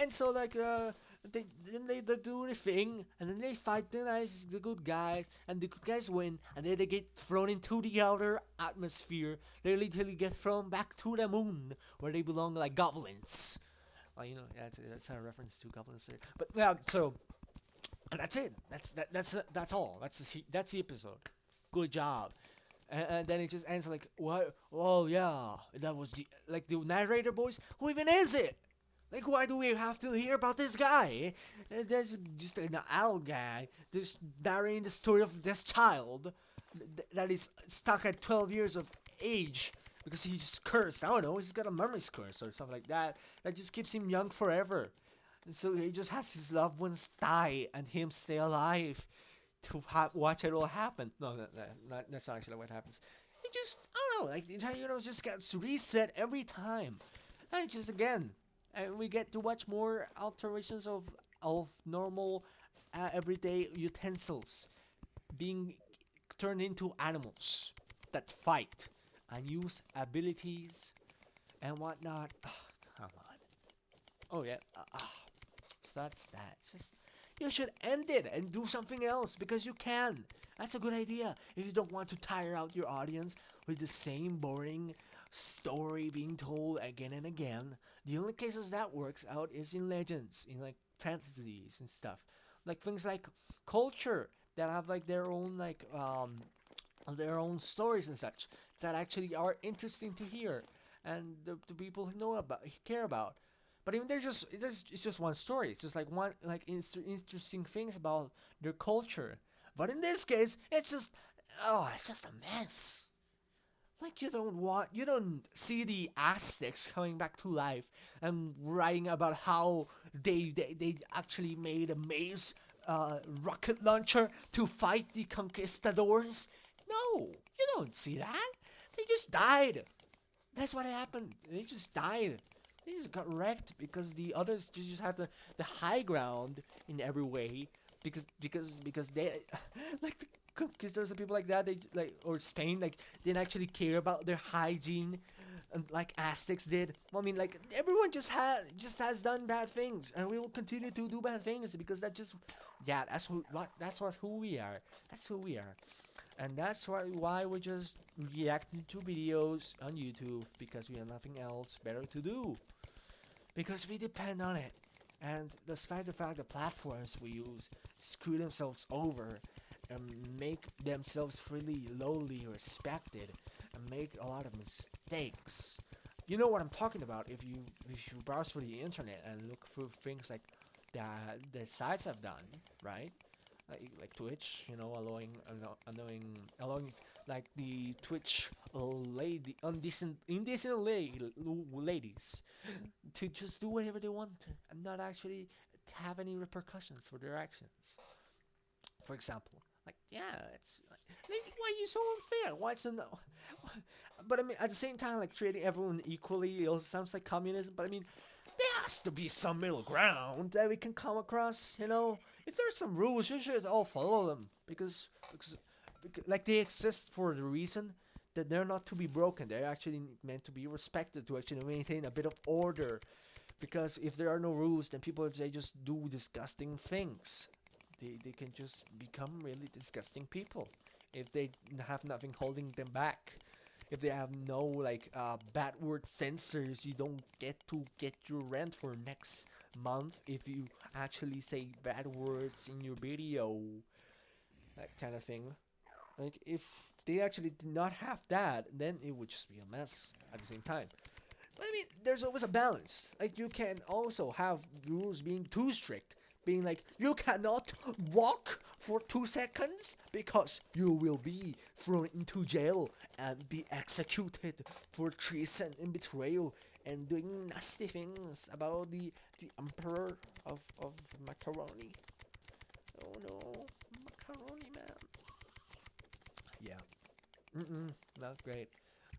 And so like they do the thing, and then they fight the good guys, and the good guys win, and then they get thrown into the outer atmosphere. They literally get thrown back to the moon where they belong, like goblins. Well, that's a reference to goblins there. But yeah, so and that's it. That's all. That's the episode. Good job. And then it just ends like, what? Oh yeah, that was the narrator voice. Who even is it? Like, why do we have to hear about this guy? There's just an owl guy just narrating the story of this child that is stuck at 12 years of age because he just cursed. I don't know, he's got a memory curse or something like that that just keeps him young forever. And so he just has his loved ones die and him stay alive to watch it all happen. No, that's not actually what happens. It just, I don't know, like the entire universe just gets reset every time. And it's just, again, and we get to watch more alterations of normal everyday utensils being turned into animals that fight and use abilities and whatnot. Come on. Oh yeah. So that's that. It's just, you should end it and do something else because you can. That's a good idea. If you don't want to tire out your audience with the same boring story being told again and again, the only cases that works out is in legends, in like fantasies and stuff, like things like culture that have like their own stories and such that actually are interesting to hear and the people who know about care about. But even it's just one story. It's just like one like interesting things about their culture. But in this case, it's just a mess. Like you don't see the Aztecs coming back to life and writing about how they actually made a maze rocket launcher to fight the conquistadors. No, you don't see that. They just died. That's what happened. They just died. They just got wrecked because the others just had the high ground in every way because they like the conquistadors and people like that, they like, or Spain, like, didn't actually care about their hygiene like Aztecs did. Well, I mean, like, everyone just has done bad things, and we will continue to do bad things because that's who we are. That's who we are. And that's why we're just reacting to videos on YouTube, because we have nothing else better to do. Because we depend on it. And despite the fact that platforms we use screw themselves over and make themselves really lowly respected and make a lot of mistakes. You know what I'm talking about if you browse through the internet and look through things like that the sites have done, right? Like Twitch, allowing like the Twitch indecent ladies to just do whatever they want and not actually have any repercussions for their actions. For example, like, yeah, it's like, why are you so unfair? Why it's no? But I mean, at the same time, like, treating everyone equally, it also sounds like communism. But I mean, there has to be some middle ground that we can come across. If there's some rules, you should all follow them because like, they exist for the reason that they're not to be broken. They're actually meant to be respected, to actually maintain a bit of order. Because if there are no rules, then they just do disgusting things. They can just become really disgusting people if they have nothing holding them back. If they have no like bad word censors, you don't get to get your rent for next month if you actually say bad words in your video, that kind of thing. Like, if they actually did not have that, then it would just be a mess at the same time. But I mean, there's always a balance. Like, you can also have rules being too strict, being like, you cannot walk for 2 seconds because you will be thrown into jail and be executed for treason and betrayal and doing nasty things about the emperor of macaroni. Oh no, macaroni man. Yeah. Not great.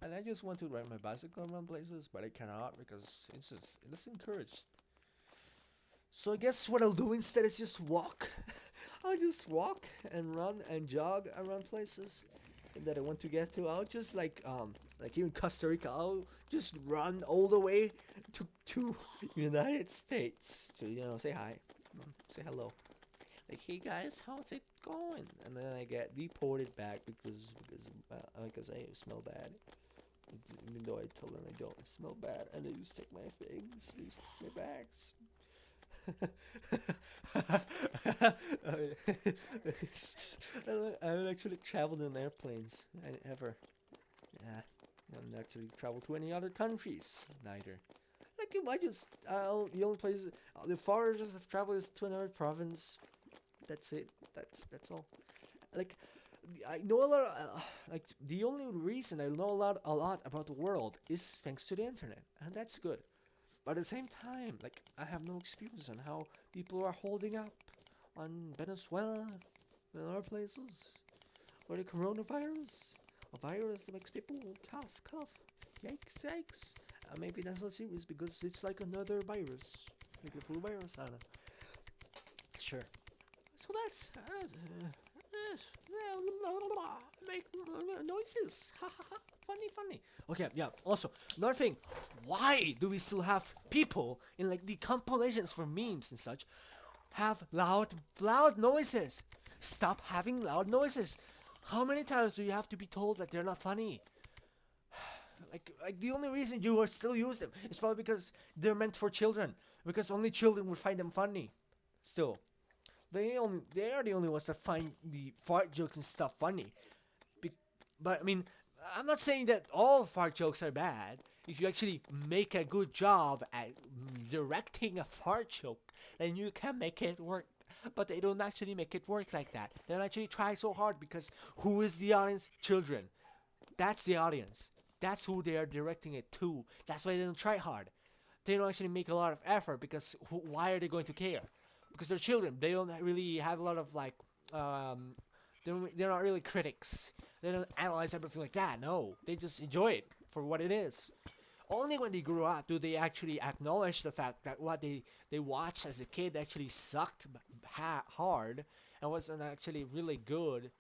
And I just want to ride my bicycle around places, but I cannot because it's encouraged. So I guess what I'll do instead is just walk. I'll just walk and run and jog around places that I want to get to. I'll just like here in Costa Rica, I'll just run all the way to United States to say hi, say hello, like hey guys, how's it going? And then I get deported back because I smell bad. Even though I tell them I don't smell bad, and they just take my things, they just take my bags. I haven't actually traveled in airplanes ever. Yeah, I haven't actually traveled to any other countries neither. Like I just the only place the farthest I've traveled is to another province. That's it. That's all. Like I know a lot. Like the only reason I know a lot about the world is thanks to the internet, and that's good. But at the same time, like I have no experience on how people are holding up on Venezuela and other places, or the coronavirus, a virus that makes people cough. Yikes, yikes. Maybe that's not serious because it's like another virus, like the flu virus. I don't know. Sure. So that's make noises. Funny. Okay, yeah. Also, another thing. Why do we still have people in like the compilations for memes and such have loud noises? Stop having loud noises. How many times do you have to be told that they're not funny? Like the only reason you are still use them is probably because they're meant for children. Because only children would find them funny. Still, they are the only ones that find the fart jokes and stuff funny. But I mean, I'm not saying that all fart jokes are bad. If you actually make a good job at directing a fart joke, then you can make it work. But they don't actually make it work like that. They don't actually try so hard because who is the audience? Children. That's the audience. That's who they are directing it to. That's why they don't try hard. They don't actually make a lot of effort because why are they going to care? Because they're children. They don't really have a lot of like they're not really critics. They don't analyze everything like that. No, they just enjoy it for what it is. Only when they grow up do they actually acknowledge the fact that what they watched as a kid actually sucked hard and wasn't actually really good.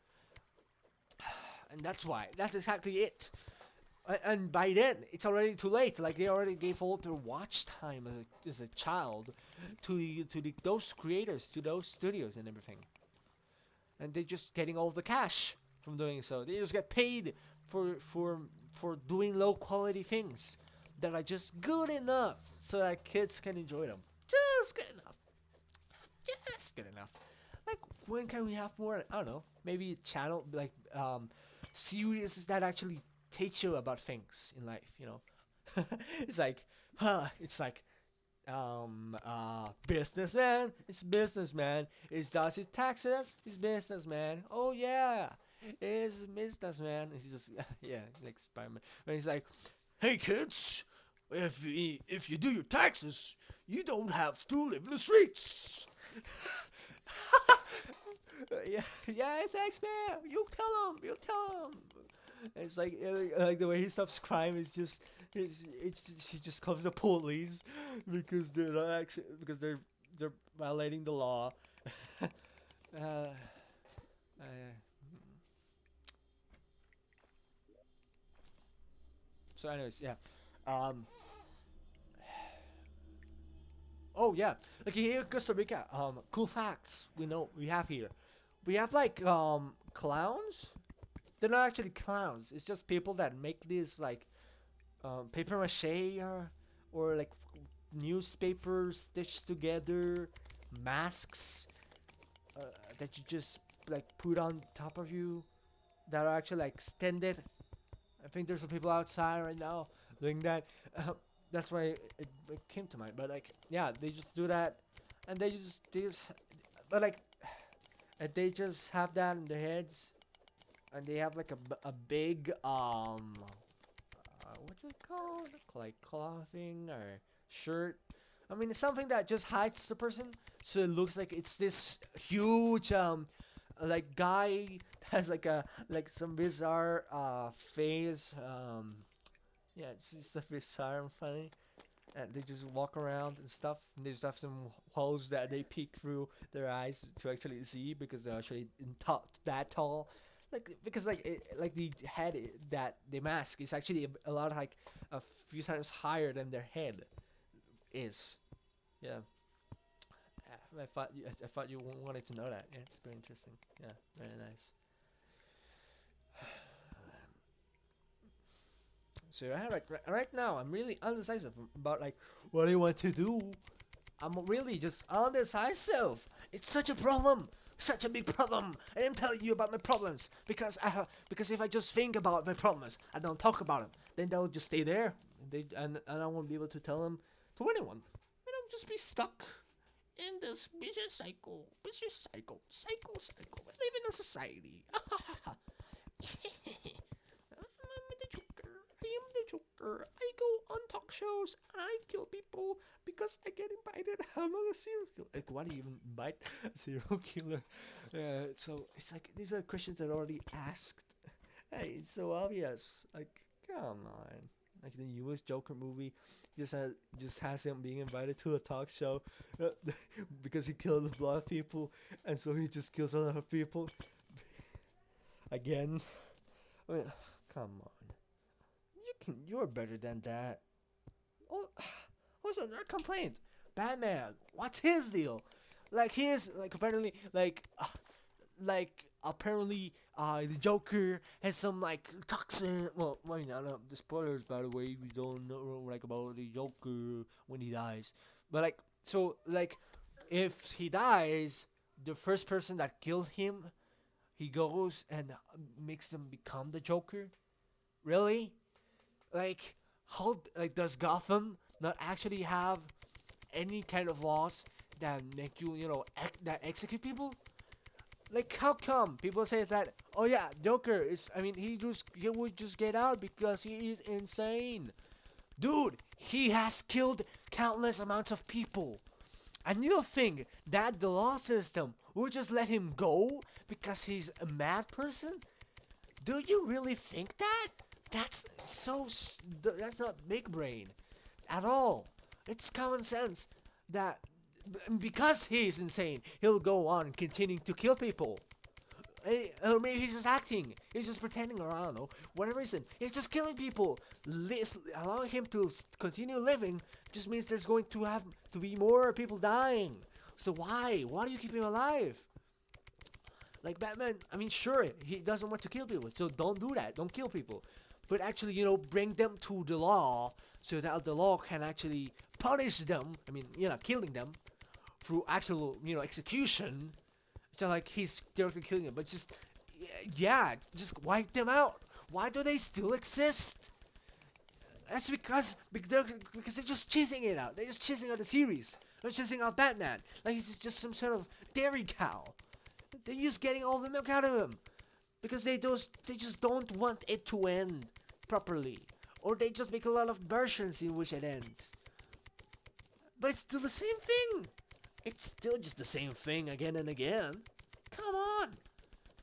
And that's why. That's exactly it. And by then, it's already too late. Like they already gave all their watch time as a child to those creators, to those studios and everything. And they're just getting all the cash from doing so. They just get paid for doing low quality things that are just good enough so that kids can enjoy them. Just good enough. Just good enough. Like when can we have more? I don't know. Maybe channel like series that actually teach you about things in life. It's like businessman. It's businessman. It does his taxes. He's businessman. Oh yeah, it's businessman. He's just yeah, like Spider-Man. And he's like, hey kids, if you do your taxes, you don't have to live in the streets. yeah, thanks, man. You tell him. It's like the way he stops crime is just he just calls the police because they're not actually because they're violating the law. uh, uh, so anyways, yeah. Um. Oh yeah. Like here in Costa Rica. Cool facts we have here. We have like clowns. They're not actually clowns. It's just people that make these like paper mache or like newspapers stitched together masks that you just like put on top of you that are actually like extended. I think there's some people outside right now doing that. That's why it came to mind. But like yeah, they just do that, and they just but like they just have that in their heads, and they have like a big what's it called? Like clothing or shirt. I mean, it's something that just hides the person, so it looks like it's this huge like guy has like some bizarre face. Yeah, it's just a bizarre and funny. and they just walk around and stuff. And they just have some holes that they peek through their eyes to actually see because they're actually that tall. Like because like the head that the mask is actually a lot like a few times higher than their head is. Yeah, I thought you wanted to know that. Yeah, it's very interesting. Yeah, very nice. So right now, I'm really undecisive about like what I want to do. I'm really just undecisive. It's such a problem, such a big problem. I am telling you about my problems because if I just think about my problems, I don't talk about them, then they'll just stay there. And I won't be able to tell them to anyone. And I'll just be stuck in this vicious cycle. I live in a society. I'm the Joker. I am the Joker. I go on talk shows and I kill people because I get invited. I'm not a serial killer. Like, why do you even invite a serial killer? So it's like these are questions that are already asked. Hey, it's so obvious. Like, come on. Like the newest Joker movie, just has him being invited to a talk show because he killed a lot of people, and so he just kills a lot of people again. I mean, come on. You're better than that. Oh, also, another complaint. Batman. What's his deal? Like his like apparently like apparently the Joker has some like toxin. Well, I mean, I don't know the spoilers by the way. We don't know like about the Joker when he dies, but like so like if he dies, the first person that killed him, he goes and makes them become the Joker. Really? Like how like does Gotham not actually have any kind of laws that make you that execute people? Like how come people say that? Oh yeah, Joker is. I mean, he would just get out because he is insane, dude. He has killed countless amounts of people, and you think that the law system would just let him go because he's a mad person? Do you really think that? That's so. That's not big brain at all. It's common sense that because he's insane, he'll go on continuing to kill people. Or maybe he's just acting. He's just pretending, or I don't know. Whatever reason, he's just killing people. Allowing him to continue living just means there's going to have to be more people dying. So why? Why do you keep him alive? Like Batman, I mean, sure, he doesn't want to kill people, so don't do that. Don't kill people. But actually, bring them to the law so that the law can actually punish them. I mean, killing them through actual, execution. So like he's directly killing them, but just yeah, just wipe them out. Why do they still exist? That's because they're just cheesing it out. They're just cheesing out the series. They're cheesing out Batman. Like he's just some sort of dairy cow. They're just getting all the milk out of him because they just don't want it to end properly, or they just make a lot of versions in which it ends. But it's still the same thing. It's still just the same thing again and again. Come on,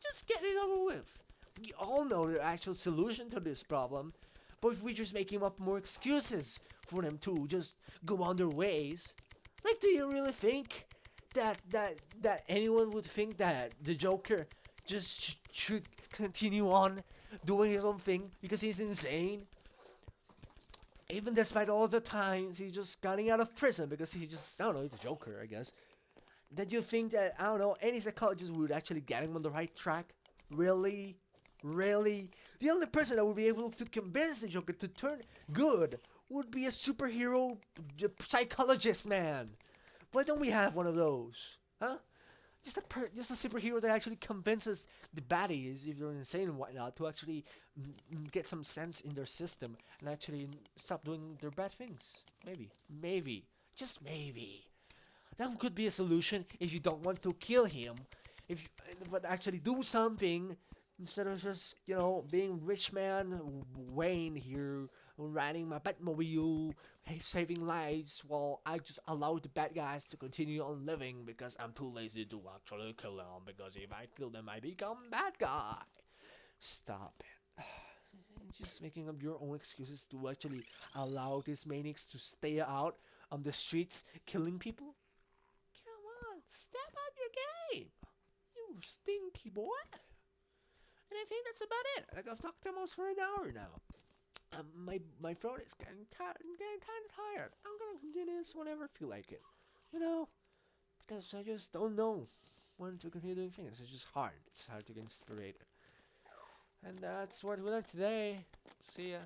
just get it over with. We all know the actual solution to this problem, but we're just making up more excuses for them to just go on their ways. Like, do you really think that anyone would think that the Joker just should continue on doing his own thing because he's insane? Even despite all the times he's just getting out of prison because he just, I don't know, he's the Joker, I guess. That you think that, I don't know, any psychologist would actually get him on the right track? Really? Really? The only person that would be able to convince the Joker to turn good would be a superhero psychologist, man. Why don't we have one of those? Huh? Just a superhero that actually convinces the baddies, if they're insane and whatnot, to actually get some sense in their system and actually stop doing their bad things. Maybe, just maybe. That could be a solution if you don't want to kill him. If you, but actually do something instead of just being rich man Wayne here riding my Batmobile, saving lives while I just allow the bad guys to continue on living because I'm too lazy to actually kill them because if I kill them I become bad guy. Stop it. just making up your own excuses to actually allow these maniacs to stay out on the streets killing people? Come on, step up your game, you stinky boy. And I think that's about it. Like I've talked almost for an hour now. My throat is getting tired. I'm getting kind of tired. I'm gonna continue this whenever I feel like it. You know, because I just don't know when to continue doing things. It's just hard. It's hard to get inspired. And that's what we learned today. See ya.